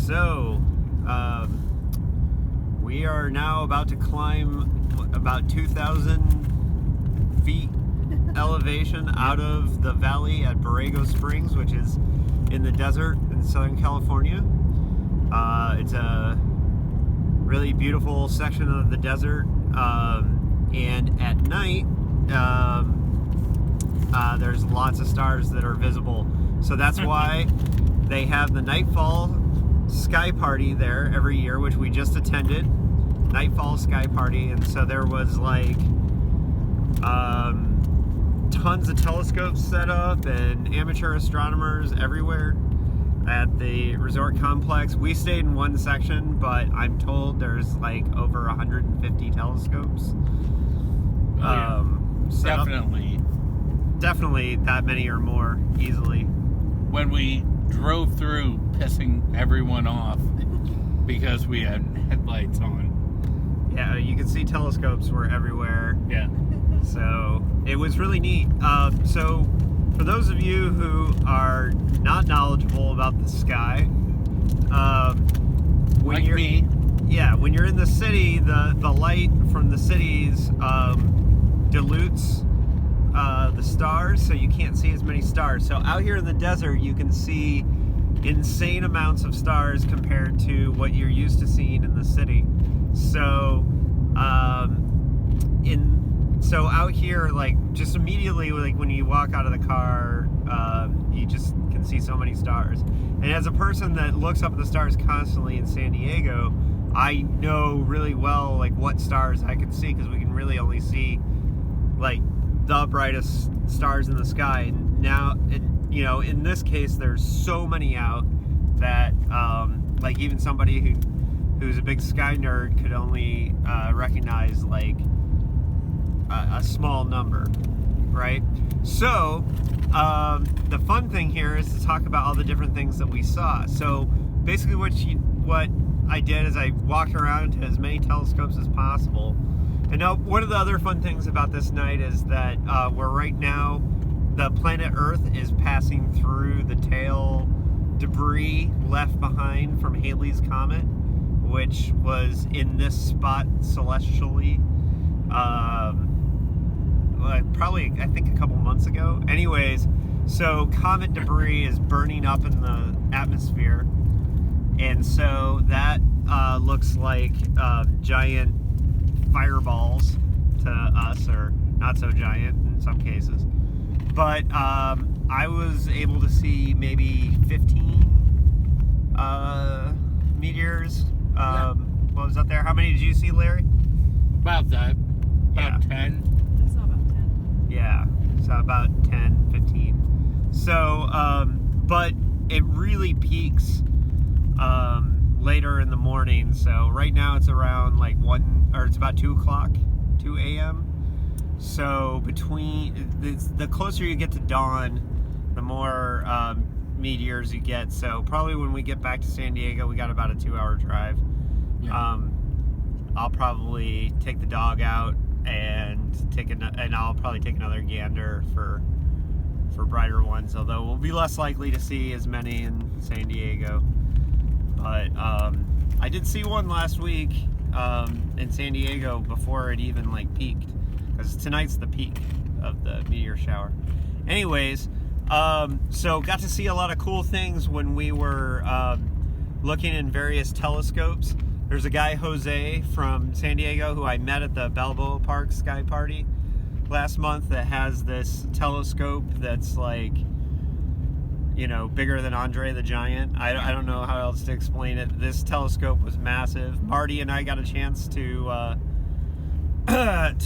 So, we are now about to climb about 2,000 feet elevation out of the valley at Borego Springs, which is in the desert in Southern California. It's a really beautiful section of the desert, and at night there's lots of stars that are visible. So that's why they have the Nightfall Sky Party there every year, which we just attended. Nightfall Sky Party, and so there was like tons of telescopes set up and amateur astronomers everywhere at the resort complex. We stayed in one section, but I'm told there's like over 150 telescopes. Definitely that many or more easily. When we drove through, pissing everyone off because we had headlights on. Yeah, you can see telescopes were everywhere. Yeah. So it was really neat. So for those of you who are not knowledgeable about the sky, when you're in the city, the light from the cities dilutes the stars, so you can't see as many stars. So out here in the desert, you can see insane amounts of stars compared to what you're used to seeing in the city. So so out here, like, just immediately, like, when you walk out of the car, you just can see so many stars. And as a person that looks up at the stars constantly in San Diego, I know really well, like, what stars I can see, because we can really only see, like, the brightest stars in the sky. And now, you know, in this case, there's so many out that, like, even somebody who's a big sky nerd could only recognize, like, a small number, right? So the fun thing here is to talk about all the different things that we saw. So basically what I did is I walked around to as many telescopes as possible. And now one of the other fun things about this night is that we're right now, the planet Earth is passing through the tail debris left behind from Halley's Comet, which was in this spot celestially probably, I think, a couple months ago. Anyways, so comet debris is burning up in the atmosphere, and so that looks like giant fireballs to us, or not so giant in some cases. But I was able to see maybe 15 meteors. What was up there? How many did you see, Larry? About that. About 10. I saw about 10. Yeah, so about 10, 15. So, but it really peaks later in the morning. So right now it's around like it's about 2 a.m. So the closer you get to dawn, the more meteors you get. So probably when we get back to San Diego, we got about a 2-hour drive. Yeah. I'll probably take the dog out and I'll probably take another gander for brighter ones, although we'll be less likely to see as many in San Diego. But I did see one last week in San Diego before it even like peaked, because tonight's the peak of the meteor shower. Anyways, so got to see a lot of cool things when we were looking in various telescopes. There's a guy, Jose, from San Diego, who I met at the Balboa Park Sky Party last month, that has this telescope that's like, you know, bigger than Andre the Giant. I don't know how else to explain it. This telescope was massive. Marty and I got a chance to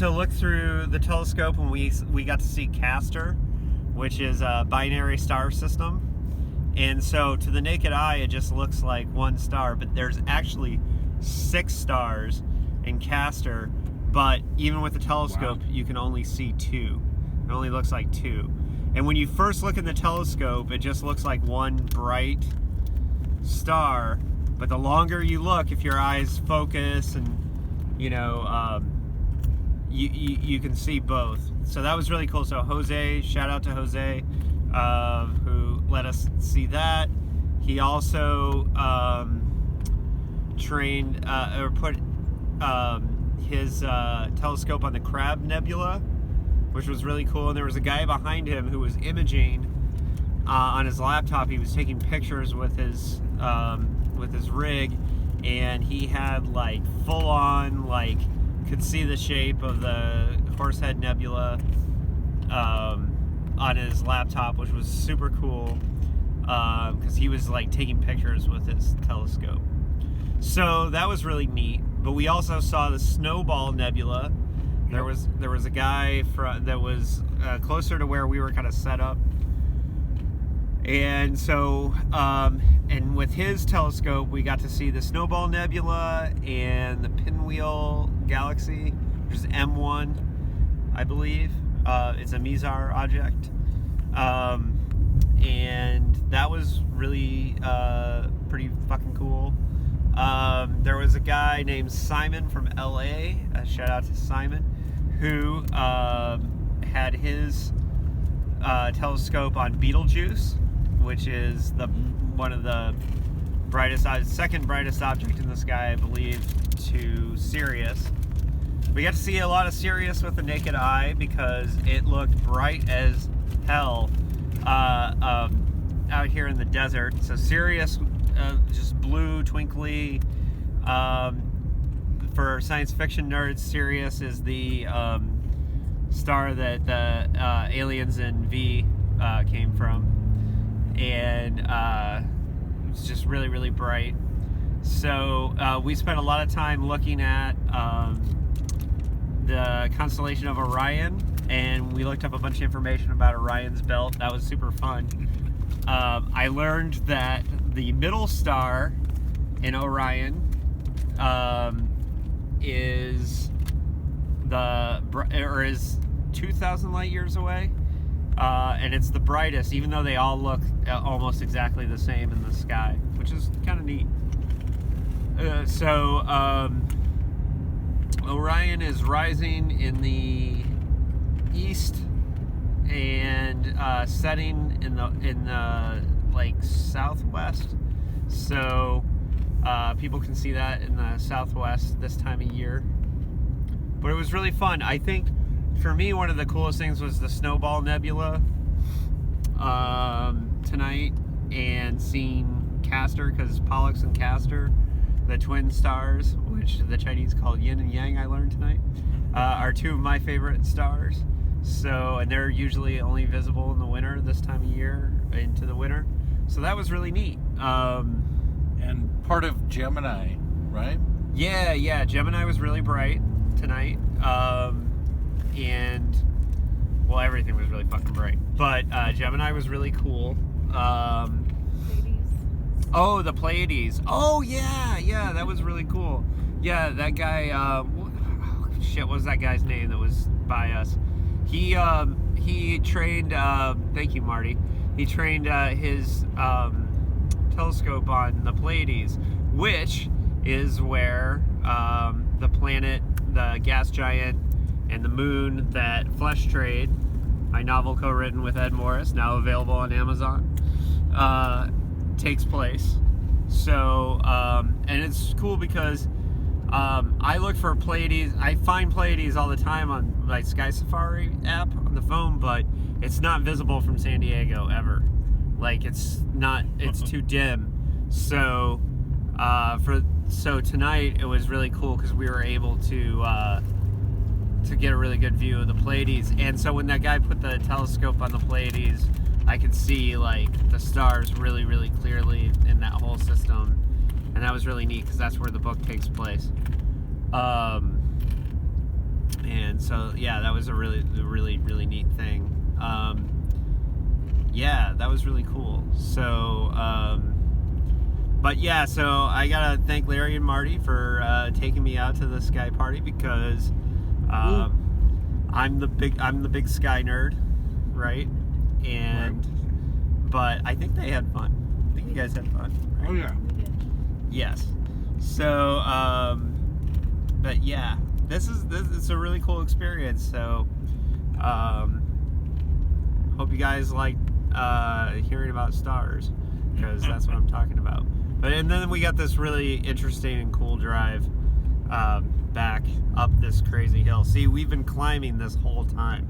look through the telescope, and we got to see Castor, which is a binary star system. And so to the naked eye, it just looks like one star, but there's actually 6 stars in Castor. But even with the telescope, wow, you can only see 2. It only looks like 2. And when you first look in the telescope, it just looks like one bright star. But the longer you look, if your eyes focus and, you know, you can see both. So that was really cool. So Jose, shout out to Jose, who let us see that. He also trained or put his telescope on the Crab Nebula, which was really cool. And there was a guy behind him who was imaging on his laptop. He was taking pictures with his rig, and he had like full on, like, could see the shape of the Horsehead Nebula on his laptop, which was super cool because he was like taking pictures with his telescope. So that was really neat. But we also saw the Snowball Nebula. There was a guy that was closer to where we were kind of set up, and so and with his telescope we got to see the Snowball Nebula and the Pinwheel Galaxy, which is M1, I believe. It's a Mizar object, and that was really pretty fucking cool. There was a guy named Simon from LA, shout out to Simon, who had his telescope on Betelgeuse, which is one of the second brightest object in the sky, I believe, to Sirius. We got to see a lot of Sirius with the naked eye because it looked bright as hell out here in the desert. So Sirius, just blue, twinkly. For science fiction nerds, Sirius is the star that the aliens in V came from, and it's just really, really bright. So we spent a lot of time looking at the constellation of Orion, and we looked up a bunch of information about Orion's belt. That was super fun. I learned that the middle star in Orion is 2,000 light years away, and it's the brightest, even though they all look almost exactly the same in the sky, which is kind of neat. Orion is rising in the east and setting in the like southwest. So people can see that in the southwest this time of year. But it was really fun. I think for me, one of the coolest things was the Snowball Nebula tonight, and seeing Castor, because Pollux and Castor, the twin stars, which the Chinese call yin and yang, I learned tonight, are two of my favorite stars. So, and they're usually only visible in the winter, this time of year, into the winter. So that was really neat. And part of Gemini, right? Yeah, Gemini was really bright tonight. And, well, everything was really fucking bright. But Gemini was really cool. Oh, the Pleiades. Oh, yeah, that was really cool. Yeah, that guy, what was that guy's name that was by us? He trained, thank you, Marty. He trained his telescope on the Pleiades, which is where the planet, the gas giant, and the moon that Flesh Trade, my novel co-written with Ed Morris, now available on Amazon, takes place. So, and it's cool because I look for Pleiades. I find Pleiades all the time on my Sky Safari app on the phone, but it's not visible from San Diego ever. Like, it's too dim. So, so tonight it was really cool because we were able to get a really good view of the Pleiades. And so when that guy put the telescope on the Pleiades, I could see like the stars really, really clearly in that whole system, and that was really neat because that's where the book takes place. And so yeah, that was a really, really, really neat thing. Yeah, that was really cool. So, but yeah, so I gotta thank Larry and Marty for taking me out to the sky party because I'm the big sky nerd, right? And but I think they had fun. I think you guys had fun, right? Oh yeah. Yes. So but yeah, this is a really cool experience. So hope you guys like hearing about stars. because that's what I'm talking about. And then we got this really interesting and cool drive back up this crazy hill. See, we've been climbing this whole time.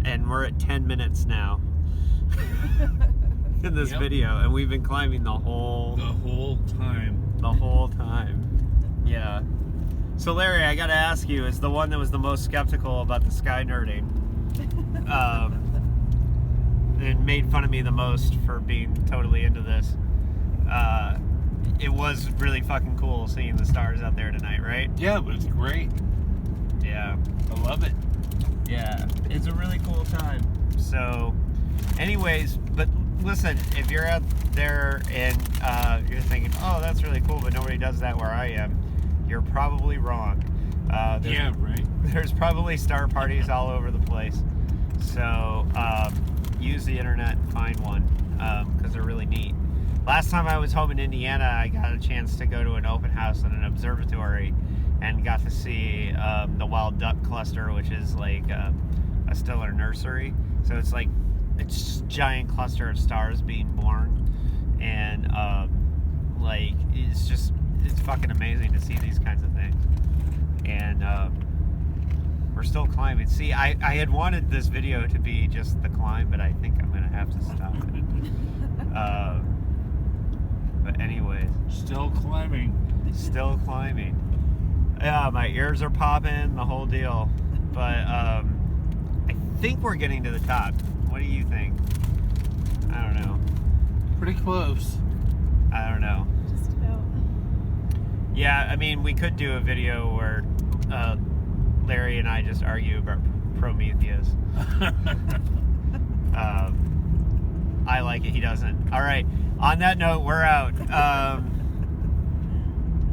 And we're at 10 minutes now in this video, and we've been climbing the whole time. The whole time. Yeah. So Larry, I gotta ask you, as the one that was the most skeptical about the sky nerding, and made fun of me the most for being totally into this, it was really fucking cool seeing the stars out there tonight, right? Yeah, it was great. Yeah. I love it. Yeah, it's a really cool time. So, anyways, but listen, if you're out there and you're thinking, oh, that's really cool, but nobody does that where I am, you're probably wrong. Yeah, right. There's probably star parties all over the place. So, use the internet and find one, because they're really neat. Last time I was home in Indiana, I got a chance to go to an open house at an observatory and got to see the wild duck cluster, which is like a stellar nursery. So it's like it's just a giant cluster of stars being born, and like it's fucking amazing to see these kinds of things. And we're still climbing. See, I had wanted this video to be just the climb, but I think I'm gonna have to stop it. But anyways, still climbing. Still climbing. Yeah, my ears are popping, the whole deal. But I think we're getting to the top. What do you think? I don't know. Pretty close. I don't know. Just about. Yeah, I mean, we could do a video where Larry and I just argue about Prometheus. I like it, he doesn't. All right, on that note, we're out.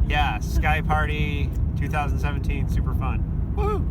Yeah, Sky Party 2017, super fun. Woo!